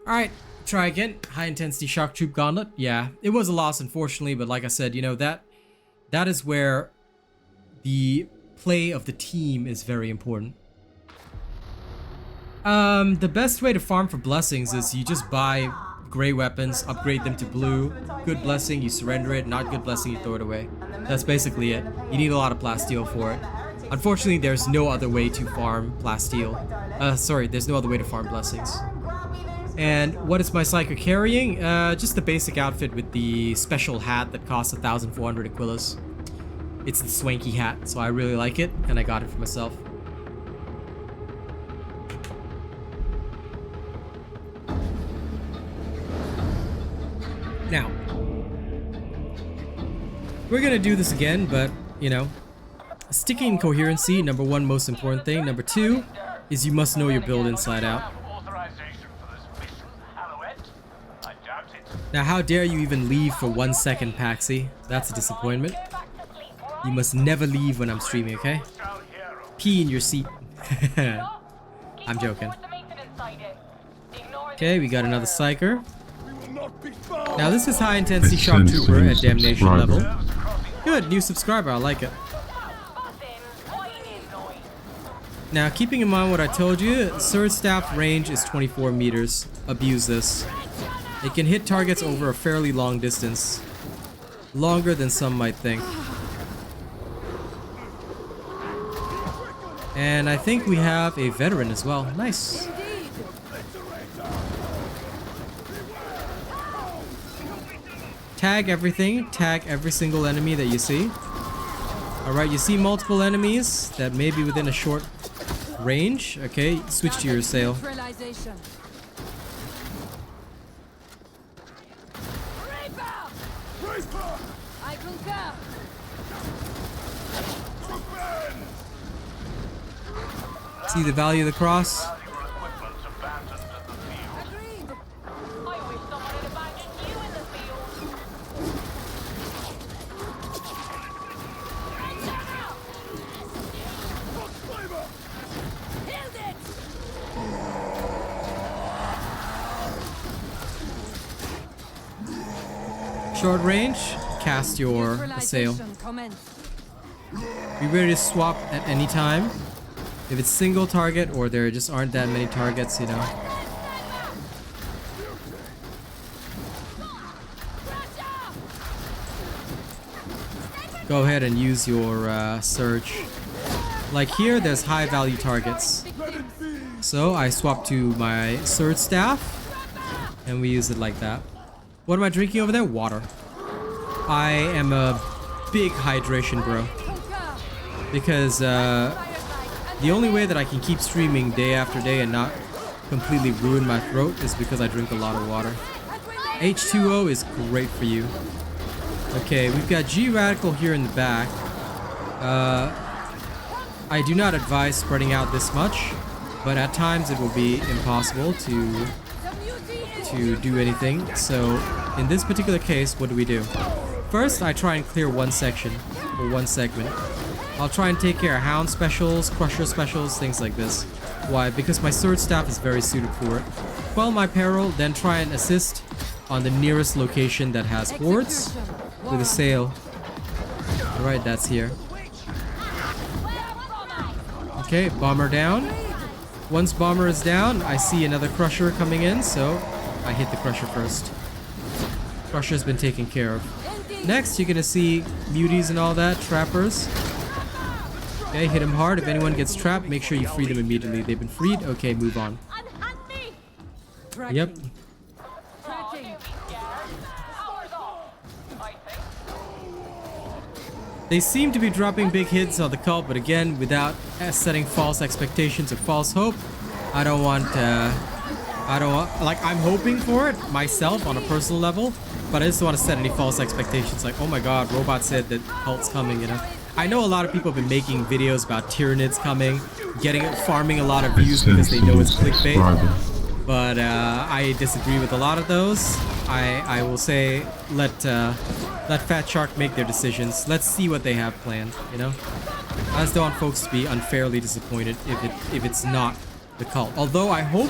Alright, try again. High intensity shock troop gauntlet. Yeah, it was a loss unfortunately, but like I said, you know, that is where the play of the team is very important. The best way to farm for blessings is you just buy gray weapons, upgrade them to blue. Good blessing, you surrender it. Not good blessing, you throw it away. That's basically it. You need a lot of plasteel for it. Unfortunately, there's no other way to farm plasteel. Sorry, there's no other way to farm blessings. And what is my Psyker carrying? Just the basic outfit with the special hat that costs 1,400 Aquillas. It's the swanky hat, so I really like it, and I got it for myself. Now, we're gonna do this again, but, you know, sticking coherency, number one most important thing. Number two is you must know your build inside out. Now, how dare you even leave for 1 second, Paxi? That's a disappointment. You must never leave when I'm streaming, okay? Pee in your seat. I'm joking. Okay, we got another Psyker. Now, this is high intensity shock trooper at Damnation level. Good, new subscriber, I like it. Now, keeping in mind what I told you, Sword Staff range is 24 meters. Abuse this. It can hit targets over a fairly long distance. Longer than some might think. And I think we have a veteran as well. Nice. Tag everything. Tag every single enemy that you see. Alright, you see multiple enemies that may be within a short range. Okay, switch to your Assail. See the value of the cross? Short range, cast your Assail. Be ready to swap at any time. If it's single target or there just aren't that many targets, you know. Go ahead and use your surge. Like here, there's high value targets. So I swap to my Sword Staff and we use it like that. What am I drinking over there? Water. I am a big hydration bro. Because the only way that I can keep streaming day after day and not completely ruin my throat is because I drink a lot of water. H2O is great for you. Okay, we've got G Radical here in the back. I do not advise spreading out this much, but at times it will be impossible to do anything. So in this particular case, what do? First, I try and clear one section or one segment. I'll try and take care of Hound specials, Crusher specials, things like this. Why? Because my Sword Staff is very suited for it. Quell my peril, then try and assist on the nearest location that has hordes with Assail. Alright, that's here. Okay, Bomber down. Once Bomber is down, I see another Crusher coming in, so I hit the Crusher first. Crusher's been taken care of. Next, you're gonna see muties and all that, trappers. Okay, hit him hard. If anyone gets trapped, make sure you free them immediately. They've been freed. Okay, move on. Yep. They seem to be dropping big hits on the cult, but again, without setting false expectations or false hope, I don't want, like, I'm hoping for it myself on a personal level, but I just don't want to set any false expectations. Like, oh my god, Robot said that cult's coming, you know. I know a lot of people have been making videos about Tyranids coming, farming a lot of views because they know it's clickbait. But I disagree with a lot of those. I will say let Fat Shark make their decisions. Let's see what they have planned, you know. I just don't want folks to be unfairly disappointed if it's not the cult. Although I hope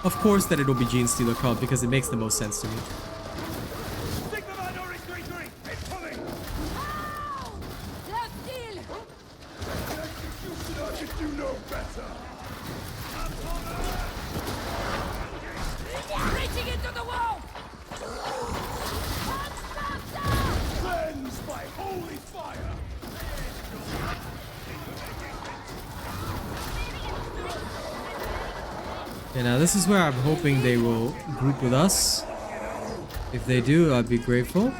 of course that it'll be Gene Stealer called because it makes the most sense to me. Okay, now this is where I'm hoping they will group with us. If they do, I'd be grateful.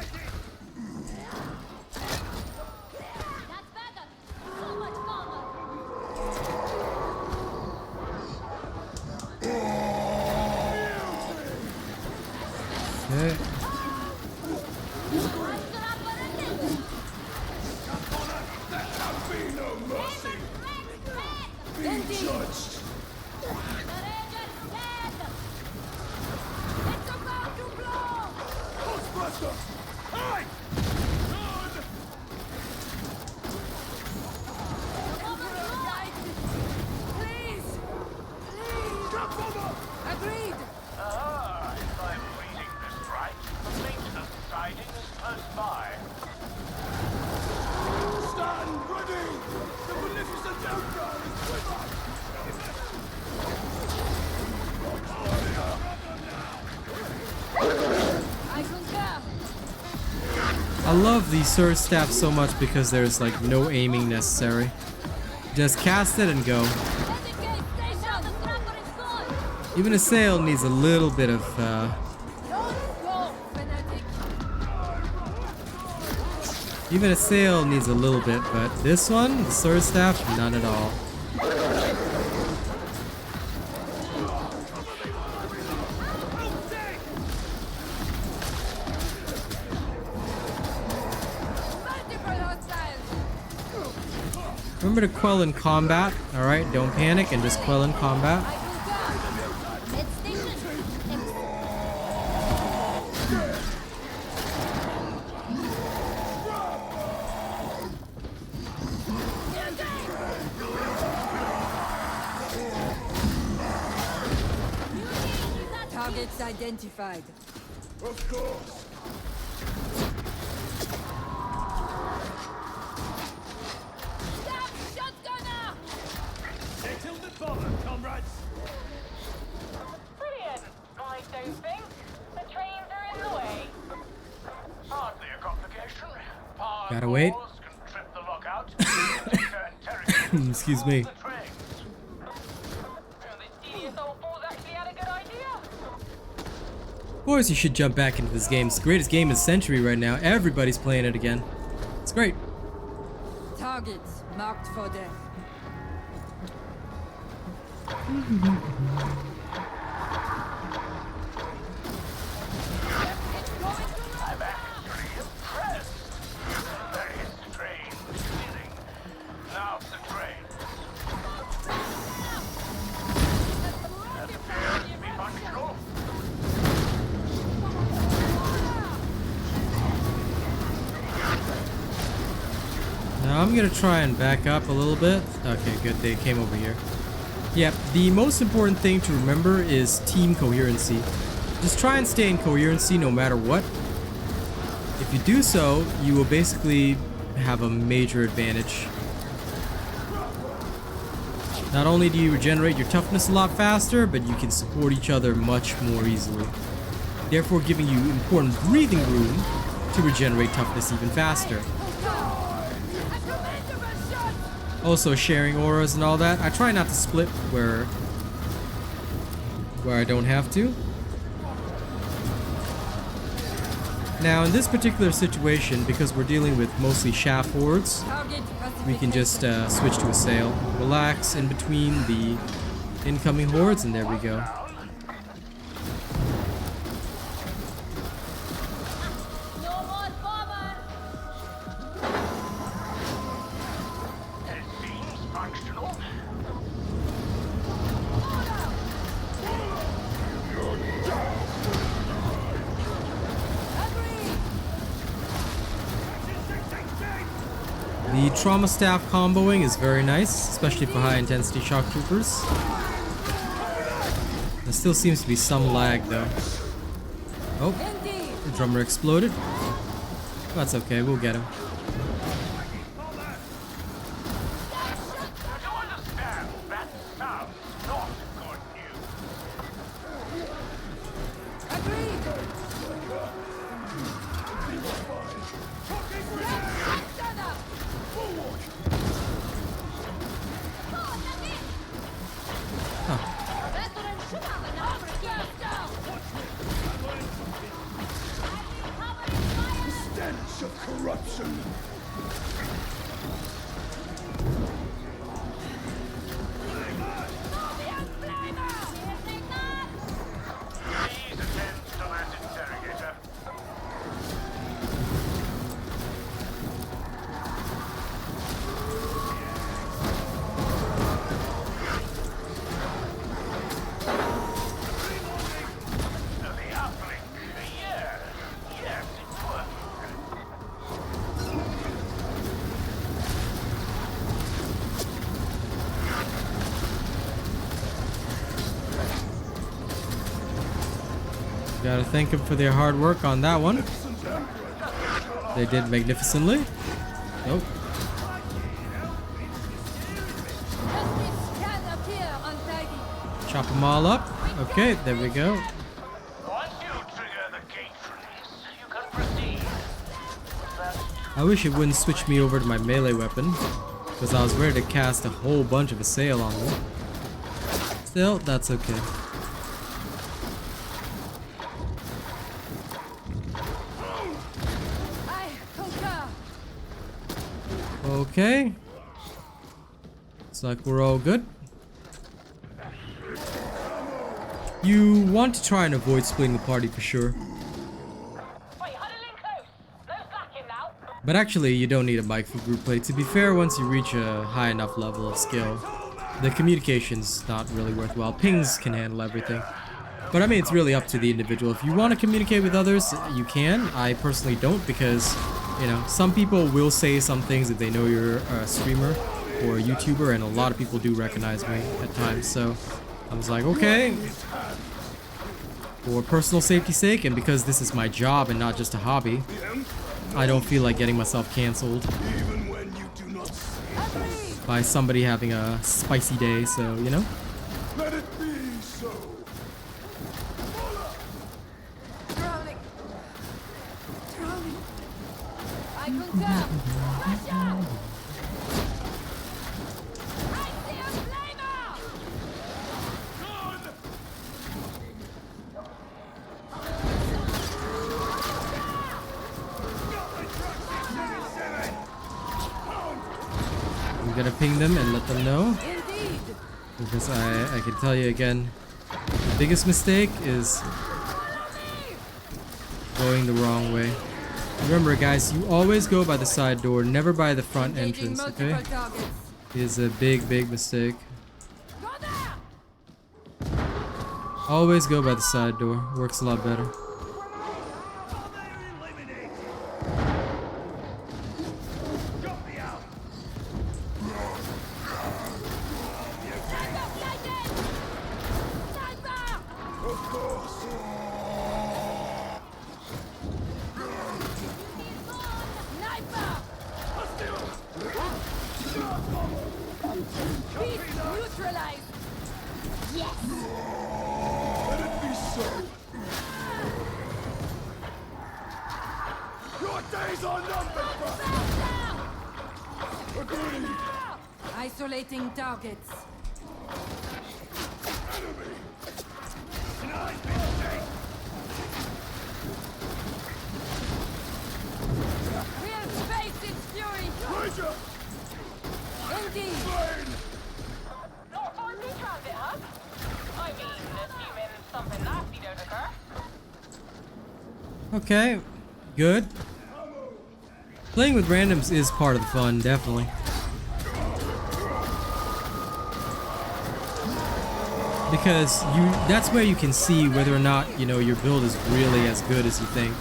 Okay. I love the Surge Staff so much because there's like no aiming necessary. Just cast it and go. Even Assail needs a little bit of even Assail needs a little bit, but this one, the Surge Staff, none at all. Remember to quell in combat, alright? Don't panic and just quell in combat. Targets identified. Of course. Brilliant! I don't think. The trains are in the way. Hardly a complication. Power Gotta wait. can trip the lockout. Excuse me. The train. This genius old fool's actually had a good idea. Of course you should jump back into this game. It's the greatest game in the century right now. Everybody's playing it again. It's great. Targets marked for death. I'm actually impressed. Very strange feeling. Now the train. That appears to be functional. Now I'm gonna try and back up a little bit. Okay, good, they came over here. Yep, the most important thing to remember is team coherency. Just try and stay in coherency no matter what. If you do so, you will basically have a major advantage. Not only do you regenerate your toughness a lot faster, but you can support each other much more easily. Therefore giving you important breathing room to regenerate toughness even faster. Also sharing auras and all that. I try not to split where I don't have to. Now in this particular situation, because we're dealing with mostly shaft hordes, we can just switch to Assail. Relax in between the incoming hordes, and there we go. No more bombers! It seems functional. The Trauma Staff comboing is very nice, especially for high intensity shock troopers. The still seems to be some lag though. Oh, Indeed. the drummer exploded. That's okay, we'll get him. You understand that sounds not good news. Agreed. Stand up. Stench of corruption. Please attend to that interrogator. The uplink. Yes, it's working. Gotta thank them for their hard work on that one. They did magnificently. Nope. Justice can appear untidy. Chop them all up. Okay, there we go. Once you trigger the gate freeze, you can proceed. I wish it wouldn't switch me over to my melee weapon, because I was ready to cast a whole bunch of Assail on them. Still, that's okay. I concur. Okay. Looks like we're all good. You want to try and avoid splitting the party for sure. Wait, huddle in close. No slacking now. But actually, you don't need a mic for group play. To be fair, once you reach a high enough level of skill, the communication's not really worthwhile. Pings can handle everything. But I mean, it's really up to the individual. If you want to communicate with others, you can. I personally don't because, you know, some people will say some things if they know you're a streamer or a YouTuber, and a lot of people do recognize me at times. So I was like, okay, for personal safety's sake, and because this is my job and not just a hobby, I don't feel like getting myself canceled Even when you do not see. by somebody having a spicy day, so, you know? Let it be so. Drowning. Drowning. I concur. Russia! I see a flamer! I'm gonna ping them and let them know, Indeed. because I can tell you again, the biggest mistake is going the wrong way. Remember guys, you always go by the side door, never by the front Engaging entrance, multiple okay? targets. Is a big mistake. Go there! Always go by the side door, works a lot better. Let it be so. Your days are numbered, brother. Agreed. Isolating targets. We'll face its fury. Ranger, Indeed. Blaine. Not a foreign new transit hub? I mean, assuming something nasty don't occur. Okay, good. Playing with randoms is part of the fun, definitely. Because that's where you can see whether or not, you know, your build is really as good as you think.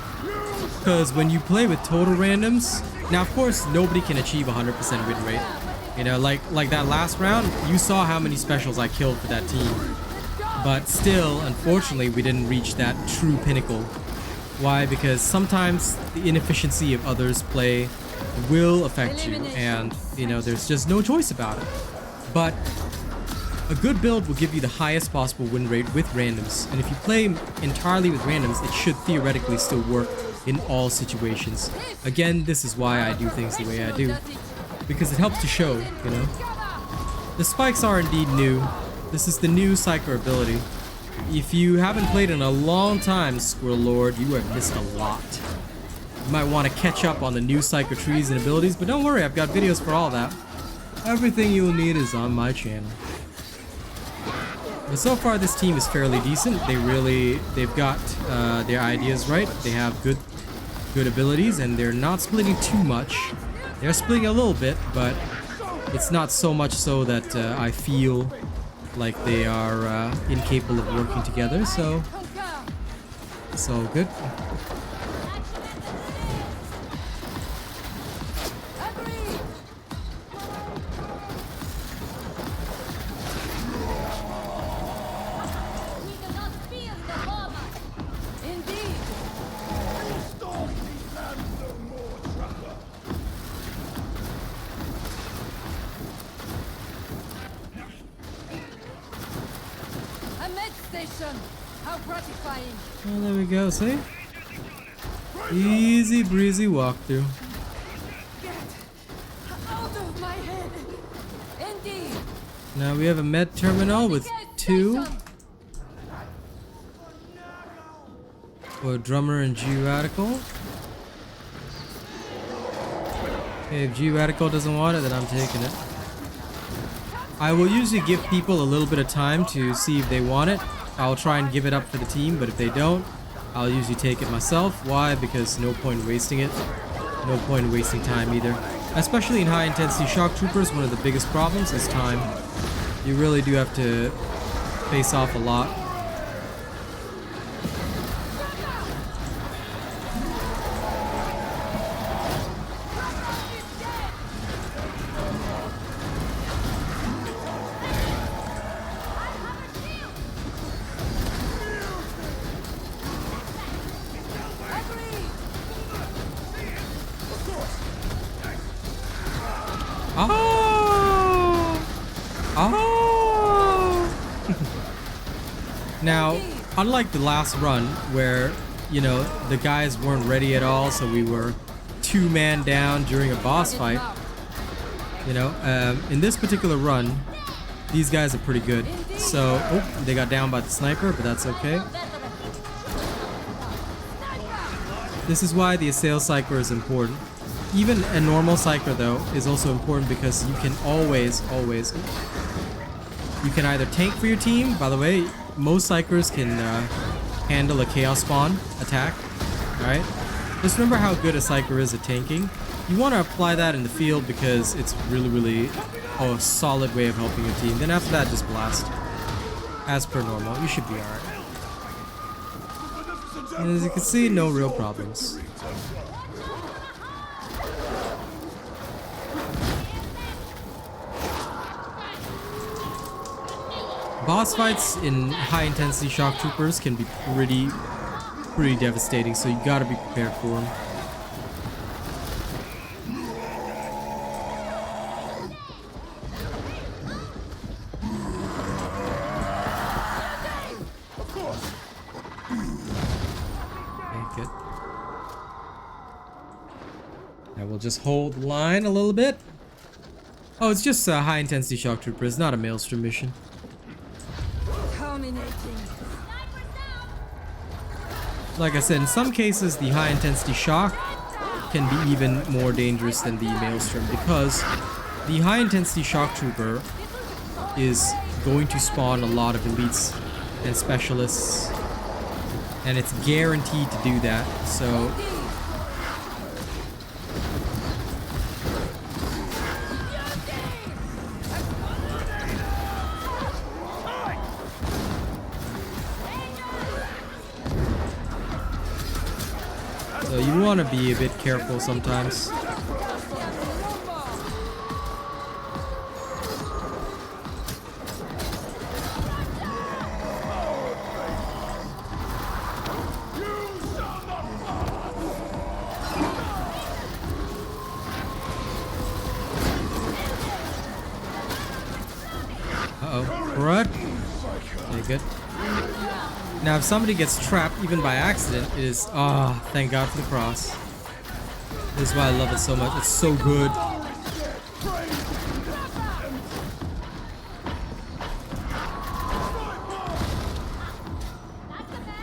Because when you play with total randoms, now of course nobody can achieve 100% win rate. You know, like that last round, you saw how many specials I killed for that team. But still, unfortunately, we didn't reach that true pinnacle. Why? Because sometimes the inefficiency of others' play will affect you, and you know, there's just no choice about it. But a good build will give you the highest possible win rate with randoms, and if you play entirely with randoms, it should theoretically still work in all situations. Again, this is why I do things the way I do, because it helps to show, you know. The spikes are indeed new. This is the new Psyker ability. If you haven't played in a long time, Squirrel Lord, you have missed a lot. You might want to catch up on the new Psyker trees and abilities, but don't worry, I've got videos for all that. Everything you'll need is on my channel. But so far this team is fairly decent. They've got their ideas right. They have good abilities, and they're not splitting too much. They're splitting a little bit, but it's not so much so that I feel like they are incapable of working together, so it's all good. How gratifying. Oh, there we go, see? Easy breezy walkthrough. Get out of my head. Indeed. Now we have a med terminal with 2 for Drummer and G Radical. Okay, if G Radical doesn't want it, then I'm taking it. I will usually give people a little bit of time to see if they want it. I'll try and give it up for the team, but if they don't, I'll usually take it myself. Why? Because no point in wasting it. No point in wasting time either. Especially in high intensity shock troopers, one of the biggest problems is time. You really do have to face off a lot. Now, unlike the last run where, you know, the guys weren't ready at all, so we were 2-man down during a boss fight, you know, in this particular run, these guys are pretty good. So, oh, they got down by the sniper, but that's okay. This is why the Assail Psyker is important. Even a normal Psyker, though, is also important because you can always, you can either tank for your team. By the way, most Psykers can handle a Chaos Spawn attack, alright? Just remember how good a Psyker is at tanking. You want to apply that in the field because it's really a solid way of helping your team. Then after that, just blast. As per normal, you should be alright. And as you can see, no real problems. Boss fights in high intensity shock troopers can be pretty devastating, so you gotta be prepared for them. Okay, good. Now we'll just hold the line a little bit. Oh, it's just a high intensity shock trooper. It's not a Maelstrom mission. Like I said, in some cases the high intensity shock can be even more dangerous than the Maelstrom because the high intensity shock trooper is going to spawn a lot of elites and specialists, and it's guaranteed to do that. So you want to be a bit careful sometimes. for it. Okay, good. Now, if somebody gets trapped, even by accident, it is... Oh, thank God for the cross. This is why I love it so much. It's so good.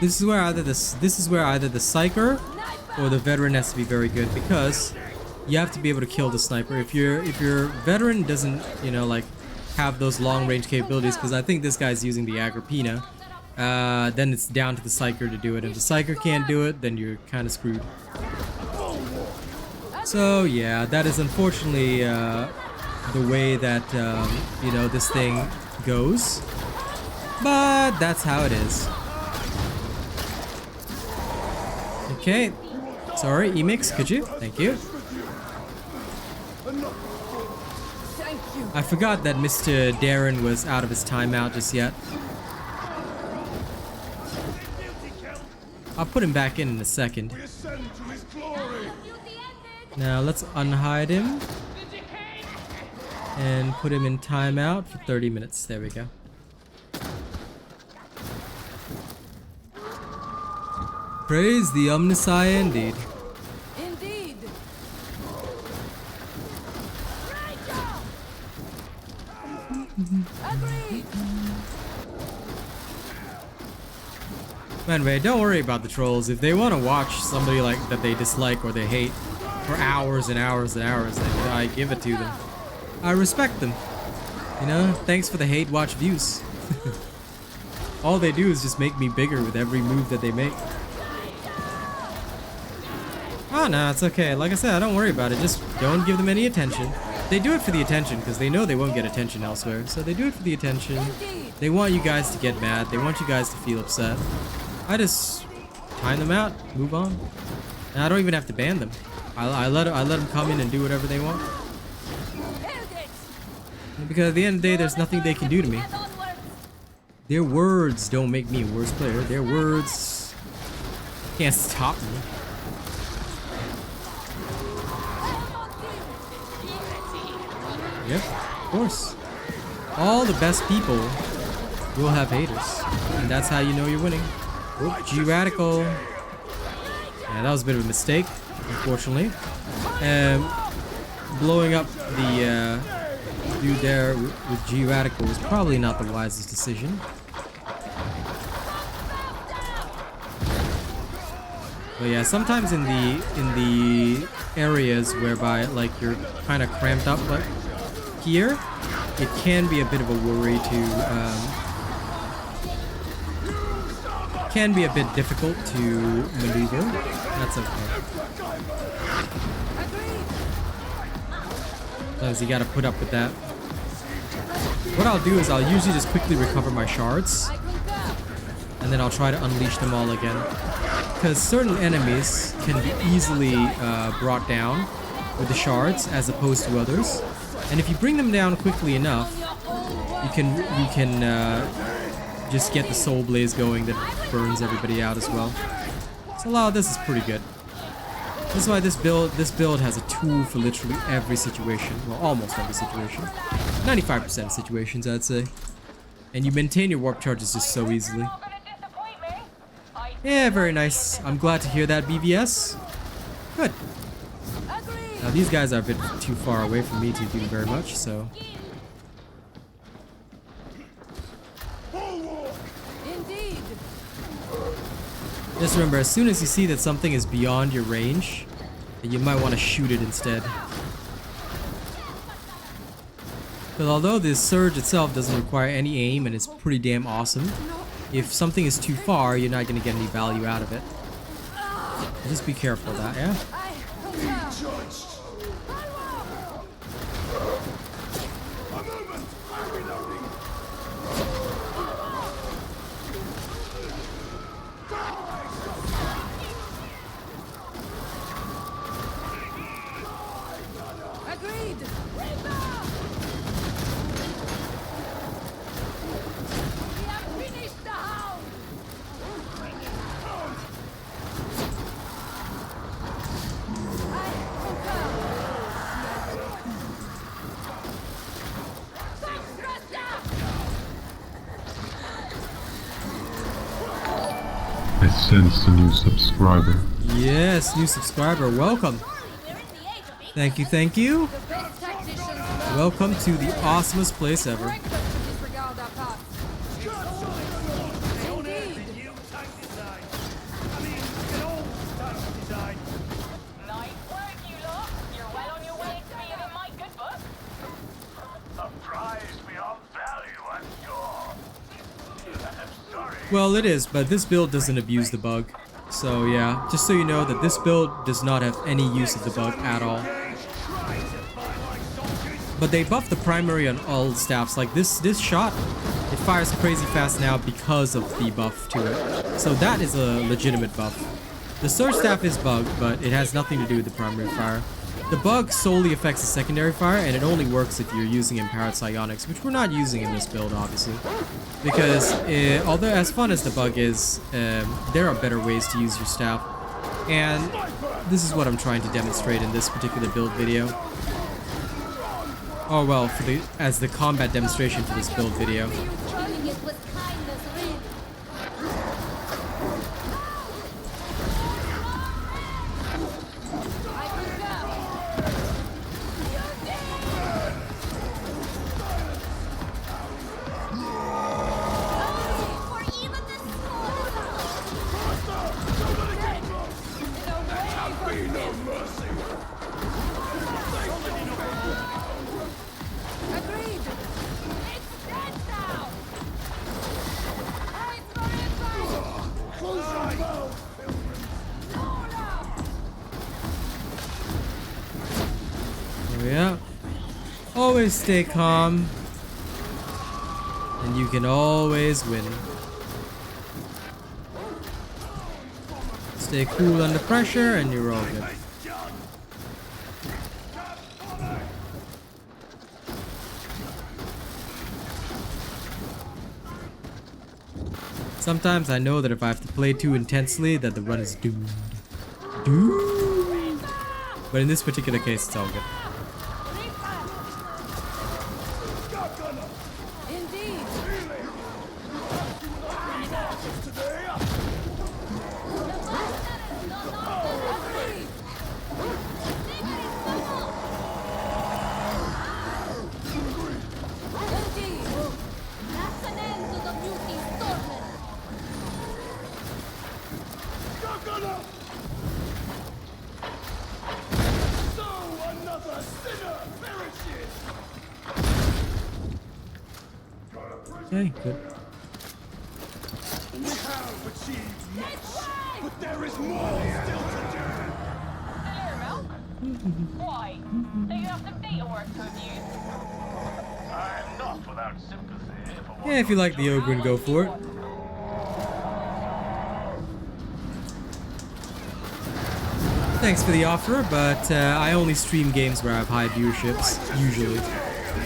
This is where either the Psyker or the veteran has to be very good, because you have to be able to kill the sniper. If your veteran doesn't, you know, like have those long range capabilities, because I think this guy's using the Agrippina, then it's down to the Psyker to do it. If the Psyker can't do it, then you're kind of screwed. So yeah, that is unfortunately the way that you know, this thing goes, but that's how it is. Okay, sorry, Emix, could you? Thank you. Thank you. I forgot that Mr. Darren was out of his timeout just yet. I'll put him back in a second. We ascend to his glory. Now let's unhide him and put him in timeout for 30 minutes. There we go. Praise the Omnissiah indeed. Indeed. Agreed. Man, wait, don't worry about the trolls. If they want to watch somebody like that they dislike or they hate for hours and hours and hours, then you know, I give it to them. I respect them. You know, thanks for the hate watch views. All they do is just make me bigger with every move that they make. Oh no, it's okay. Like I said, I don't worry about it. Just don't give them any attention. They do it for the attention because they know they won't get attention elsewhere. So they do it for the attention. They want you guys to get mad. They want you guys to feel upset. I just time them out, move on. And I don't even have to ban them. I let them come in and do whatever they want. Because at the end of the day, there's nothing they can do to me. Their words don't make me a worse player. Their words can't stop me. Yep, of course. All the best people will have haters. And that's how you know you're winning. Oh, G-Radical. Yeah, that was a bit of a mistake, unfortunately. Blowing up the dude there with G-Radical was probably not the wisest decision. But yeah, sometimes in the areas whereby like you're kind of cramped up like here, it can be a bit of a worry to can be a bit difficult to maneuver. That's okay. Sometimes you gotta put up with that. What I'll do is I'll usually just quickly recover my shards, and then I'll try to unleash them all again. Because certain enemies can be easily brought down with the shards as opposed to others. And if you bring them down quickly enough, you can just get the soul blaze going that burns everybody out as well. So a lot of this is pretty good. This is why this build has a tool for literally every situation. Well, almost every situation. 95% of situations, I'd say. And you maintain your warp charges just so easily. Yeah, very nice. I'm glad to hear that, BVS. Good. Now these guys are a bit too far away from me to do very much, so... Indeed. Just remember, as soon as you see that something is beyond your range, you might want to shoot it instead. But although this surge itself doesn't require any aim and is pretty damn awesome, if something is too far, you're not going to get any value out of it. Just be careful of that, yeah? Agreed. We have finished the hound. I concur. I sense a new subscriber. Yes, new subscriber. Welcome. Thank you, thank you. The best tacticians learn Welcome to the awesomest place ever. reckless to disregard our past. Indeed. Nice work, you lot. You're well on your way to being in my good book. A prize beyond value, I'm sure. I'm sorry. Well, it is, but this build doesn't abuse the bug. So yeah, just so you know that this build does not have any use of the bug at all. But they buffed the primary on all staffs. Like this shot, it fires crazy fast now because of the buff to it. So that is a legitimate buff. The surge staff is bugged, but it has nothing to do with the primary fire. The bug solely affects the secondary fire, and it only works if you're using Empowered Psionics, which we're not using in this build, obviously. Because although as fun as the bug is, there are better ways to use your staff. And this is what I'm trying to demonstrate in this particular build video. Oh well, as the combat demonstration for this build video. Turning it with kindness, really. I concur. For even the Agreed. It's dead now. It's for advice. Close your mouth! Oh yeah. Always stay calm. And you can always win. Stay cool under pressure and you're all good. Sometimes I know that if I have to play too intensely, that the run is doomed. Doomed. But in this particular case, it's all good. Indeed. Agreed. Indeed. That's an end to the beauty stolen. So another sinner perishes! Okay, good. We have achieved much, but there is more still to do! Hello, Milk. Why? Do you have some data work to review? I'm not without sympathy for what Yeah, if you like the Ogren, go for it. Thanks for the offer, but I only stream games where I have high viewerships, usually.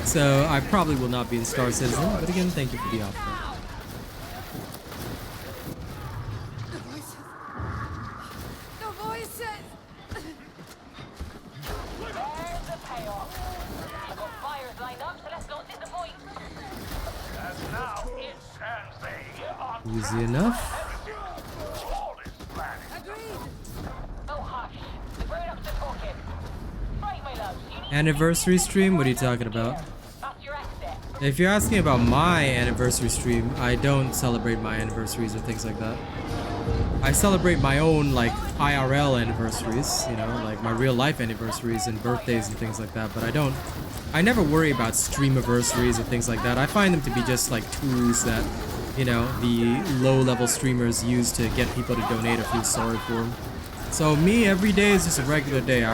So I probably will not be in Star Citizen, but again, thank you for the offer. The voices. There's the payoff. I've got fires lined up, so let's not disappoint. And now it stands they are Easy enough. all is planning. Agreed. Oh, hush. The grown-ups are talking. Right, my loves. You need Anniversary stream? What are you talking about? That's your exit. If you're asking about my anniversary stream, I don't celebrate my anniversaries or things like that. I celebrate my own, like, IRL anniversaries, you know, like my real life anniversaries and birthdays and things like that, but I never worry about stream anniversaries and things like that. I find them to be just like tools that, you know, the low-level streamers use to get people to donate or feel sorry for them. So me, every day is just a regular day.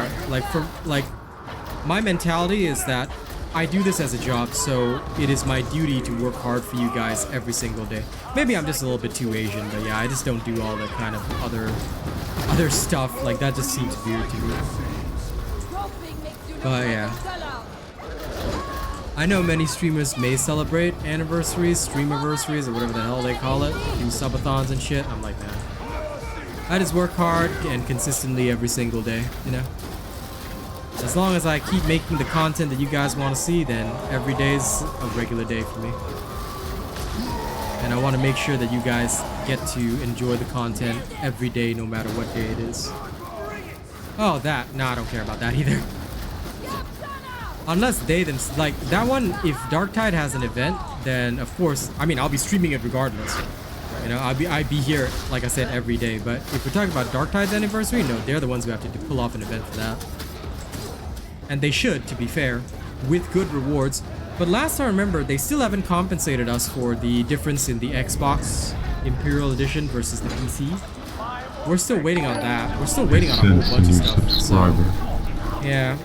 My mentality is that I do this as a job, so it is my duty to work hard for you guys every single day. Maybe I'm just a little bit too Asian, but yeah, I just don't do all that kind of other stuff. Like, that just seems weird to me. Dropping makes you look But like yeah. a sellout. I know many streamers may celebrate anniversaries, stream anniversaries, or whatever the hell they call it, do subathons and shit. I'm like, man, I just work hard and consistently every single day, you know? As long as I keep making the content that you guys want to see, then every day is a regular day for me. And I want to make sure that you guys get to enjoy the content every day, no matter what day it is. Oh, that. No, I don't care about that either. Unless they then, like, that one, if Darktide has an event, then of course, I mean, I'll be streaming it regardless. You know, I'd be here, like I said, every day. But if we're talking about Darktide's anniversary, no, they're the ones who have to pull off an event for that. And they should, to be fair, with good rewards. But last I remember, they still haven't compensated us for the difference in the Xbox Imperial Edition versus the PC. We're still waiting on that. We're still waiting on a whole bunch of stuff. So, yeah.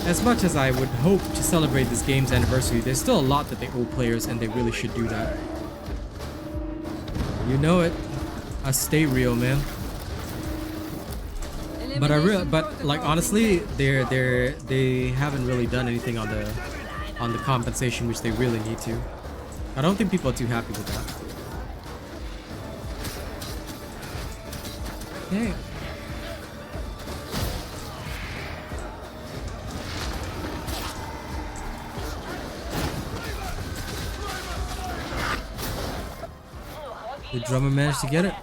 As much as I would hope to celebrate this game's anniversary, there's still a lot that they owe players, and they really should do that. You know it. I stay real, man. But like honestly, they haven't really done anything on the compensation, which they really need to. I don't think people are too happy with that. Okay. The drummer managed to get it.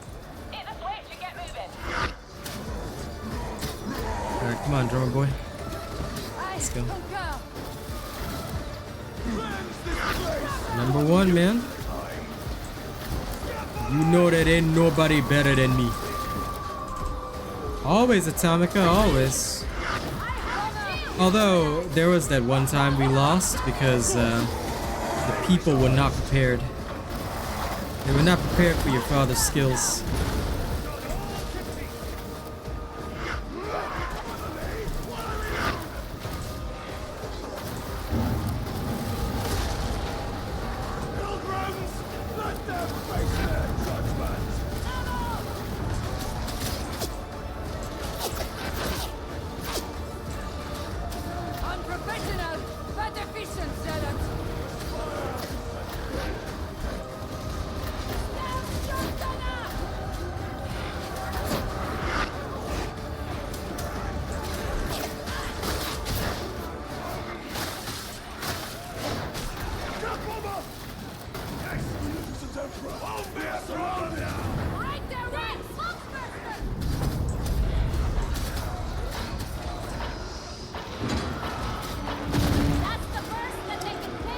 Alright, come on, drummer boy. Let's go. Number one, man. You know that ain't nobody better than me. Always, Atomica, always. Although, there was that one time we lost because the people were not prepared. They were not prepared for your father's skills.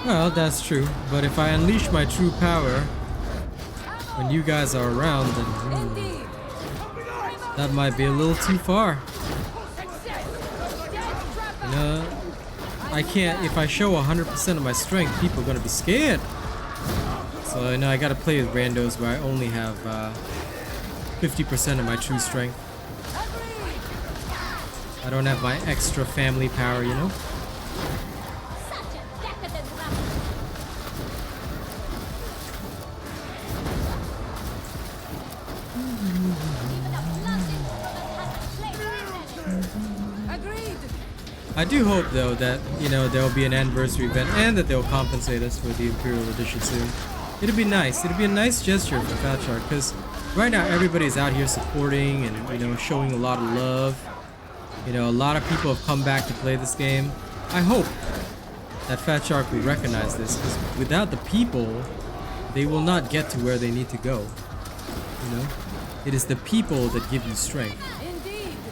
Well, that's true, but if I unleash my true power when you guys are around, then that might be a little too far. You know, I can't, if I show 100% of my strength, people are gonna be scared. So, you know, I gotta play with randos where I only have 50% of my true strength. I don't have my extra family power, you know? I do hope though that, you know, there will be an anniversary event and that they'll compensate us for the Imperial Edition soon. It'd be nice. It'd be a nice gesture for Fat Shark because right now everybody's out here supporting and, you know, showing a lot of love. You know, a lot of people have come back to play this game. I hope that Fat Shark will recognize this because without the people, they will not get to where they need to go. You know, it is the people that give you strength,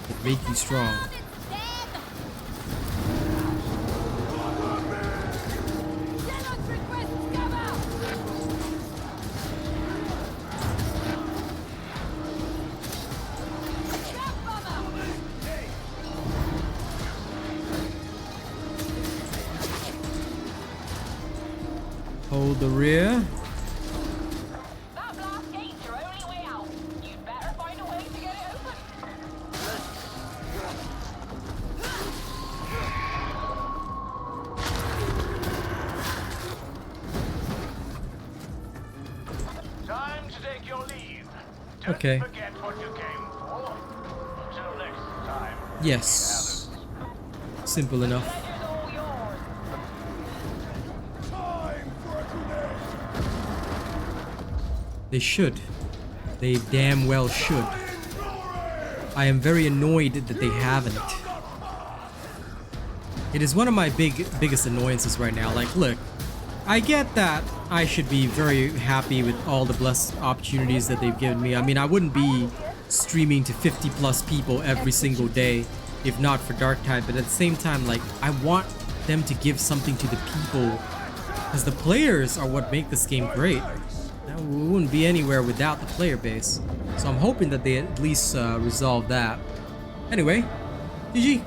that make you strong. Hold the rear. That blast gate's your only way out. You'd better find a way to get it open. Time to take your leave. Okay. Don't forget what you came for. Until next time. Yes. Simple enough. Pleasure's all yours. Time for a grenade! They should. They damn well should. I am very annoyed that they haven't. It is one of my biggest annoyances right now. Like, look, I get that I should be very happy with all the blessed opportunities that they've given me. I mean, I wouldn't be streaming to 50 plus people every single day if not for Darktide, but at the same time, like, I want them to give something to the people because the players are what make this game great. We wouldn't be anywhere without the player base. So I'm hoping that they at least resolve that. Anyway, GG.